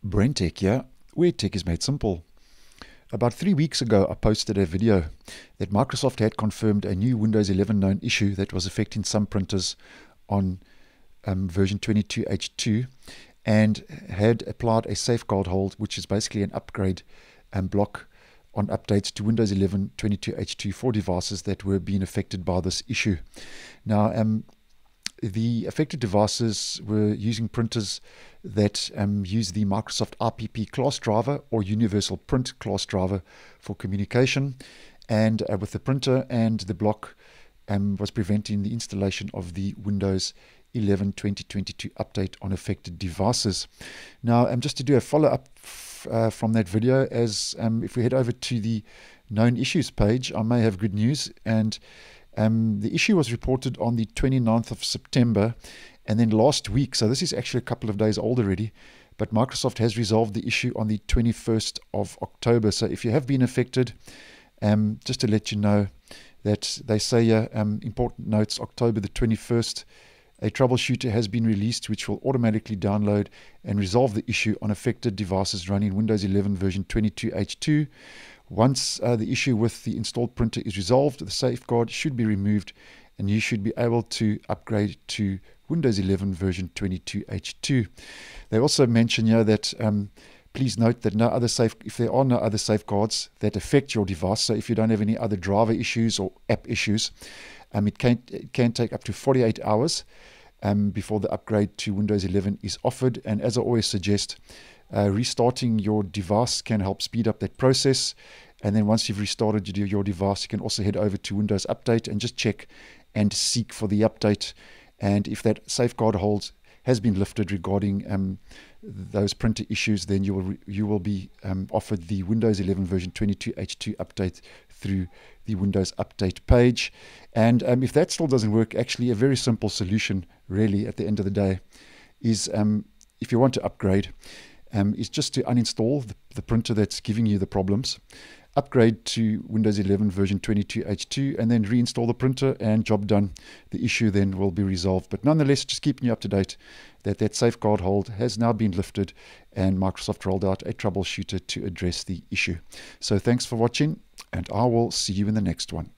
BrenTech here, where tech is made simple. About 3 weeks ago, I posted a video that Microsoft had confirmed a new Windows 11 known issue that was affecting some printers on version 22H2 and had applied a safeguard hold, which is basically an upgrade block on updates to Windows 11 22H2 for devices that were being affected by this issue. Now, the affected devices were using printers that use the Microsoft IPP class driver or Universal Print class driver for communication, and with the printer and the block was preventing the installation of the Windows 11 2022 update on affected devices. Now, just to do a follow-up from that video, as if we head over to the known issues page, I may have good news. And the issue was reported on the 29th of September, and then last week, so this is actually a couple of days old already, but Microsoft has resolved the issue on the 21st of October. So if you have been affected, just to let you know that they say here, important notes, October the 21st, a troubleshooter has been released which will automatically download and resolve the issue on affected devices running Windows 11 version 22H2. Once the issue with the installed printer is resolved, the safeguard should be removed and you should be able to upgrade to Windows 11 version 22H2. They also mention here that please note that if there are no other safeguards that affect your device, so if you don't have any other driver issues or app issues, it can take up to 48 hours before the upgrade to Windows 11 is offered. And as I always suggest, restarting your device can help speed up that process. And then once you've restarted your device, you can also head over to Windows Update and just check and seek for the update. And if that safeguard hold has been lifted regarding those printer issues, then you will be offered the Windows 11 version 22H2 update through the Windows Update page. And if that still doesn't work, actually a very simple solution really at the end of the day is, if you want to upgrade, is just to uninstall the printer that's giving you the problems, upgrade to Windows 11 version 22H2, and then reinstall the printer, and job done. The issue then will be resolved. But nonetheless, just keeping you up to date that safeguard hold has now been lifted and Microsoft rolled out a troubleshooter to address the issue. So thanks for watching, and I will see you in the next one.